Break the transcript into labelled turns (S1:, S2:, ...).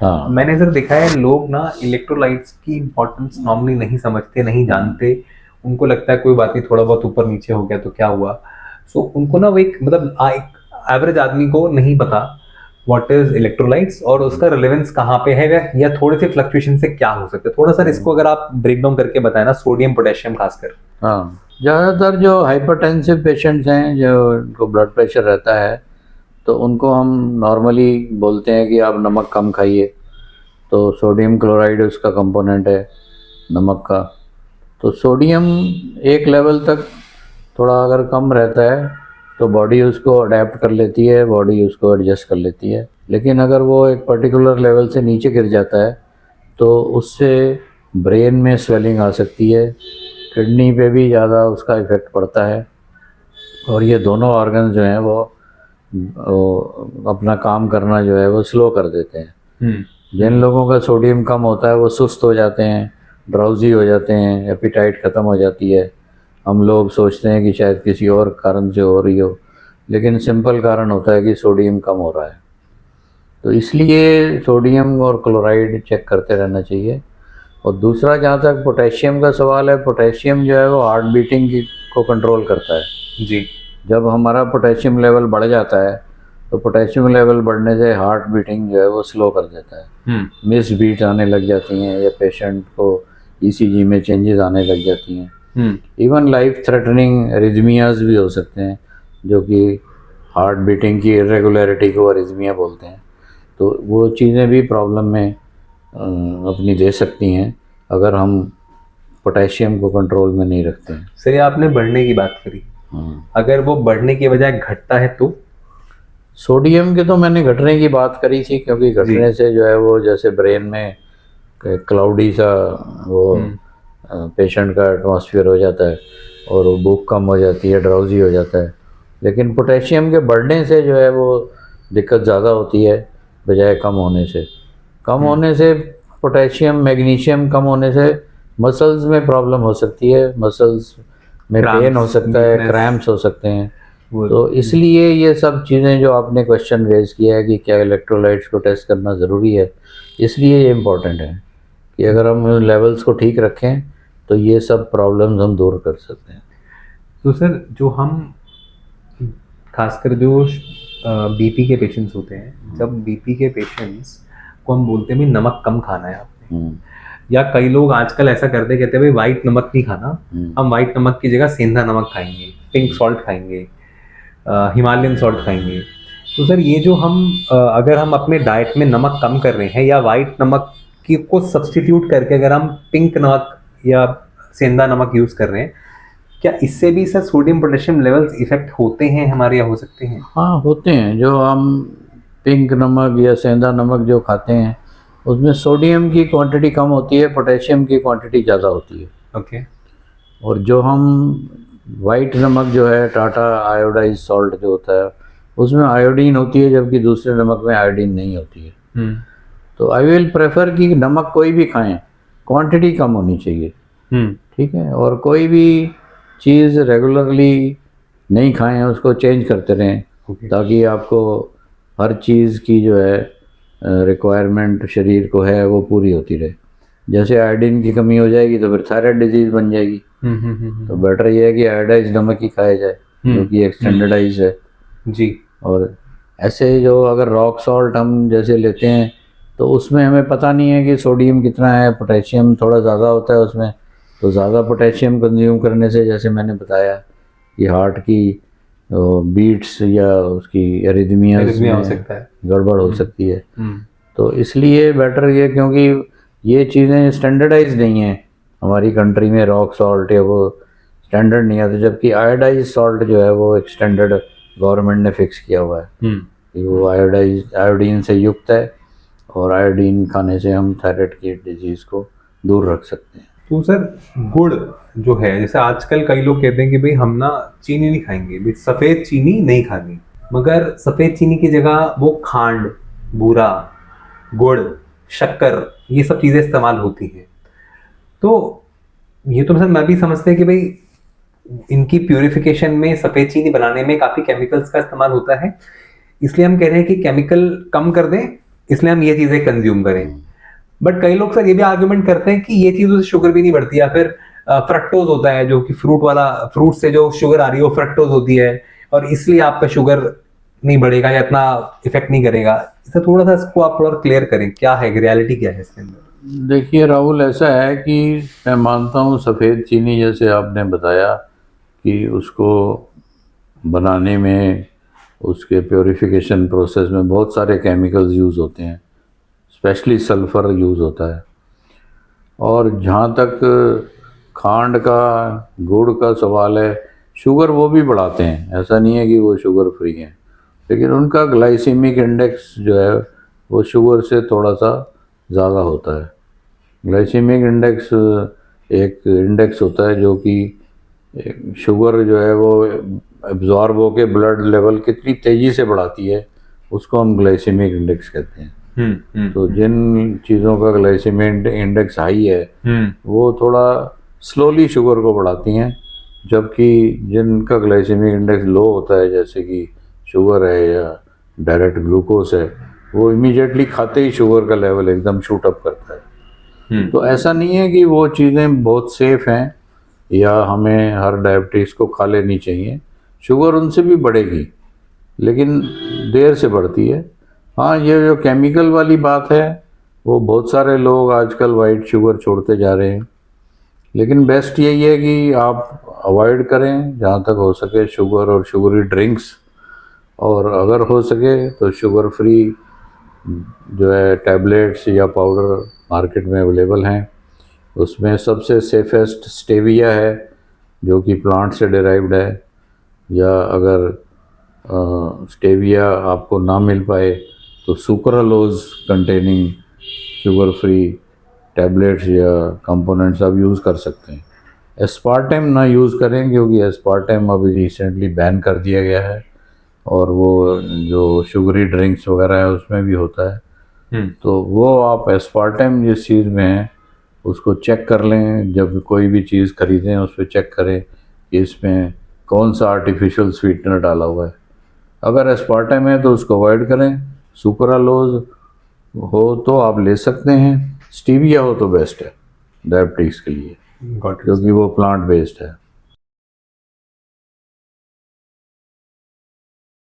S1: हाँ।
S2: मैंने सर देखा है लोग ना इलेक्ट्रोलाइट्स की इंपॉर्टेंस नॉर्मली नहीं समझते, नहीं जानते। उनको लगता है कोई बात नहीं, थोड़ा बहुत ऊपर नीचे हो गया तो क्या हुआ। सो उनको ना वो एक मतलब एक एवरेज आदमी को नहीं पता व्हाट इज इलेक्ट्रोलाइट्स और उसका रिलेवेंस कहाँ पे है, या थोड़े से फ्लक्चुएशन से क्या हो सकता है। थोड़ा सर इसको अगर आप ब्रेक डाउन करके बताएं ना, सोडियम पोटेशियम खासकर।
S1: हाँ, ज़्यादातर जो हाइपरटेंसिव पेशेंट्स हैं, जो उनको ब्लड प्रेशर रहता है, तो उनको हम नॉर्मली बोलते हैं कि आप नमक कम खाइए। तो सोडियम क्लोराइड उसका कंपोनेंट है नमक का। तो सोडियम एक लेवल तक थोड़ा अगर कम रहता है तो बॉडी उसको अडेप्ट कर लेती है, बॉडी उसको एडजस्ट कर लेती है। लेकिन अगर वो एक पर्टिकुलर लेवल से नीचे गिर जाता है तो उससे ब्रेन में स्वेलिंग आ सकती है, किडनी पे भी ज़्यादा उसका इफ़ेक्ट पड़ता है, और ये दोनों ऑर्गन जो हैं वो अपना काम करना जो है वो स्लो कर देते हैं। जिन लोगों का सोडियम कम होता है वो सुस्त हो जाते हैं, ड्राउजी हो जाते हैं, एपिटाइट ख़त्म हो जाती है। हम लोग सोचते हैं कि शायद किसी और कारण से हो रही हो, लेकिन सिंपल कारण होता है कि सोडियम कम हो रहा है। तो इसलिए सोडियम और क्लोराइड चेक करते रहना चाहिए। और दूसरा, जहाँ तक पोटेशियम का सवाल है, पोटेशियम जो है वो हार्ट बीटिंग को कंट्रोल करता है।
S2: जी।
S1: जब हमारा पोटेशियम लेवल बढ़ जाता है तो पोटेशियम लेवल बढ़ने से हार्ट बीटिंग जो है वो स्लो कर देता है। मिस बीट आने लग जाती हैं, या पेशेंट को ईसीजी में चेंजेस आने लग जाती हैं। इवन लाइफ थ्रेटनिंग अरिथमियाज भी हो सकते हैं, जो कि हार्ट बीटिंग की इरेगुलरिटी को अरिथमिया बोलते हैं। तो वो चीज़ें भी प्रॉब्लम में अपनी दे सकती हैं अगर हम पोटेशियम को कंट्रोल में नहीं रखते हैं।
S2: सर, ये आपने बढ़ने की बात करी, अगर वो बढ़ने की बजाय घटता है तो?
S1: सोडियम के तो मैंने घटने की बात करी थी, क्योंकि घटने से जो है वो जैसे ब्रेन में क्लाउडी सा वो पेशेंट का एटमॉस्फेयर हो जाता है और वो भूख कम हो जाती है, ड्राउजी हो जाता है। लेकिन पोटेशियम के बढ़ने से जो है वो दिक्कत ज़्यादा होती है बजाय कम होने से। कम होने से पोटेशियम, मैग्नीशियम कम होने से मसल्स में प्रॉब्लम हो सकती है, मसल्स में पेन हो सकता है, क्रैम्प्स हो सकते हैं। तो इसलिए ये सब चीज़ें जो आपने क्वेश्चन रेज किया है कि क्या इलेक्ट्रोलाइट्स को टेस्ट करना ज़रूरी है, इसलिए ये इम्पोर्टेंट है कि अगर हम लेवल्स को ठीक रखें तो ये सब प्रॉब्लम्स हम दूर कर सकते हैं।
S2: तो सर, जो हम खासकर जो बीपी के पेशेंट्स होते हैं, जब बीपी के पेशेंट्स को हम बोलते हैं भाई नमक कम खाना है आपने, या कई लोग आजकल ऐसा करते कहते हैं भाई वाइट नमक नहीं खाना, हम वाइट नमक की जगह सेंधा नमक खाएंगे, पिंक सॉल्ट खाएंगे, हिमालयन सॉल्ट खाएंगे। तो सर, ये जो हम अगर हम अपने डाइट में नमक कम कर रहे हैं या वाइट नमक की को सब्स्टिट्यूट करके अगर हम पिंक नमक या सेंधा नमक यूज़ कर रहे हैं, क्या इससे भी sir sodium potassium levels effect होते हैं हमारे, या हो सकते हैं?
S1: हाँ, होते हैं। जो हम पिंक नमक या सेंधा नमक जो खाते हैं उसमें सोडियम की क्वांटिटी कम होती है, पोटेशियम की क्वांटिटी ज़्यादा होती है।
S2: ओके।
S1: और जो हम वाइट नमक जो है, टाटा आयोडाइज सॉल्ट जो होता है, उसमें आयोडीन होती है, जबकि दूसरे नमक में आयोडीन नहीं होती है। तो आई विल प्रेफर कि नमक कोई भी खाएं, क्वांटिटी कम होनी चाहिए। ठीक है। और कोई भी चीज़ रेगुलरली नहीं खाएं, उसको चेंज करते रहें, ताकि आपको हर चीज़ की जो है रिक्वायरमेंट शरीर को है वो पूरी होती रहे। जैसे आयोडीन की कमी हो जाएगी तो फिर थायराइड डिजीज बन जाएगी। तो बेटर ये है कि आयोडाइज नमक ही खाया जाए, जो कि एक स्टैंडर्डाइज है
S2: जी।
S1: और ऐसे जो अगर रॉक सॉल्ट हम जैसे लेते हैं तो उसमें हमें पता नहीं है कि सोडियम कितना है, पोटेशियम थोड़ा ज़्यादा होता है उसमें। तो ज़्यादा पोटेशियम कंज्यूम करने से, जैसे मैंने बताया, कि हार्ट की बीट्स या उसकी एरिथमियाज में
S2: हो सकता है,
S1: गड़बड़ हो सकती है। तो इसलिए बेटर ये, क्योंकि ये चीज़ें स्टैंडर्डाइज नहीं हैं हमारी कंट्री में, रॉक सॉल्ट या वो स्टैंडर्ड नहीं आता, जबकि आयोडाइज सॉल्ट जो है वो एक स्टैंडर्ड गवर्नमेंट ने फिक्स किया हुआ है कि वो आयोडीन से युक्त है, और आयोडीन खाने से हम थायराइड की डिजीज़ को दूर रख सकते हैं।
S2: तो सर, गुड़ जो है, जैसे आजकल कई लोग कहते हैं कि भाई हम ना चीनी नहीं खाएंगे, भाई सफ़ेद चीनी नहीं खानी, मगर सफ़ेद चीनी की जगह वो खांड, बूरा, गुड़, शक्कर, ये सब चीज़ें इस्तेमाल होती हैं। तो ये तो सर मैं भी समझते हैं कि भाई इनकी प्यूरिफिकेशन में, सफ़ेद चीनी बनाने में काफ़ी केमिकल्स का इस्तेमाल होता है, इसलिए हम कह रहे हैं कि केमिकल कम कर दें, इसलिए हम ये चीजें कंज्यूम करें। बट कई लोग सर ये भी आर्ग्यूमेंट करते हैं कि ये चीजों से शुगर भी नहीं बढ़ती, या फिर फ्रक्टोज होता है जो कि फ्रूट से जो शुगर आ रही है वो फ्रक्टोज होती है, और इसलिए आपका शुगर नहीं बढ़ेगा या इतना इफेक्ट नहीं करेगा। इसे थोड़ा सा इसको आप थोड़ा क्लियर करें, क्या है रियलिटी, क्या है इसके अंदर?
S1: देखिए राहुल, ऐसा है कि मैं मानता हूँ सफ़ेद चीनी जैसे आपने बताया कि उसको बनाने में, उसके प्योरिफिकेशन प्रोसेस में बहुत सारे केमिकल्स यूज़ होते हैं, स्पेशली सल्फ़र यूज़ होता है। और जहाँ तक खांड का, गुड़ का सवाल है, शुगर वो भी बढ़ाते हैं, ऐसा नहीं है कि वो शुगर फ्री हैं, लेकिन उनका ग्लाइसेमिक इंडेक्स जो है वो शुगर से थोड़ा सा ज़्यादा होता है। ग्लाइसेमिक इंडेक्स एक इंडेक्स होता है जो कि शुगर जो है वो एब्जॉर्ब होके ब्लड लेवल कितनी तेज़ी से बढ़ाती है, उसको हम ग्लाइसेमिक इंडेक्स कहते हैं। तो जिन चीज़ों का ग्लाइसेमिक इंडेक्स हाई है वो थोड़ा स्लोली शुगर को बढ़ाती हैं, जबकि जिनका ग्लाइसेमिक इंडेक्स लो होता है, जैसे कि शुगर है या डायरेक्ट ग्लूकोज है, वो इमीडिएटली खाते ही शुगर का लेवल एकदम शूट अप करता है। तो ऐसा नहीं है कि वो चीज़ें बहुत सेफ हैं या हमें हर डायबिटीज़ को खा लेनी चाहिए। शुगर उनसे भी बढ़ेगी, लेकिन देर से बढ़ती है। हाँ, ये जो केमिकल वाली बात है, वो बहुत सारे लोग आजकल वाइट शुगर छोड़ते जा रहे हैं, लेकिन बेस्ट यही है कि आप अवॉइड करें जहाँ तक हो सके शुगर और शुगरी ड्रिंक्स, और अगर हो सके तो शुगर फ्री जो है टैबलेट्स या पाउडर मार्केट में अवेलेबल हैं। उसमें सबसे सेफेस्ट स्टेविया है जो कि प्लांट से डिराइव्ड है, या अगर स्टेविया आपको ना मिल पाए तो sucralose containing sugar free tablets या कंपोनेंट्स आप यूज़ कर सकते हैं। एस्पार्टेम ना यूज़ करें, क्योंकि एस्पार्टेम अभी रिसेंटली बैन कर दिया गया है, और वो जो शुगरी ड्रिंक्स वगैरह है उसमें भी होता है। तो वो आप एस्पार्टेम जिस चीज़ में है उसको चेक कर लें, जब कोई भी चीज़ खरीदें उस पर चेक करें कि इसमें कौन सा आर्टिफिशियल स्वीटनर डाला हुआ है। अगर एस्पार्टेम है तो उसको अवॉइड करें। सुक्रालोज हो तो आप ले सकते हैं, स्टीविया हो तो बेस्ट है डायबिटीज़ के लिए, क्योंकि वो प्लांट बेस्ड है।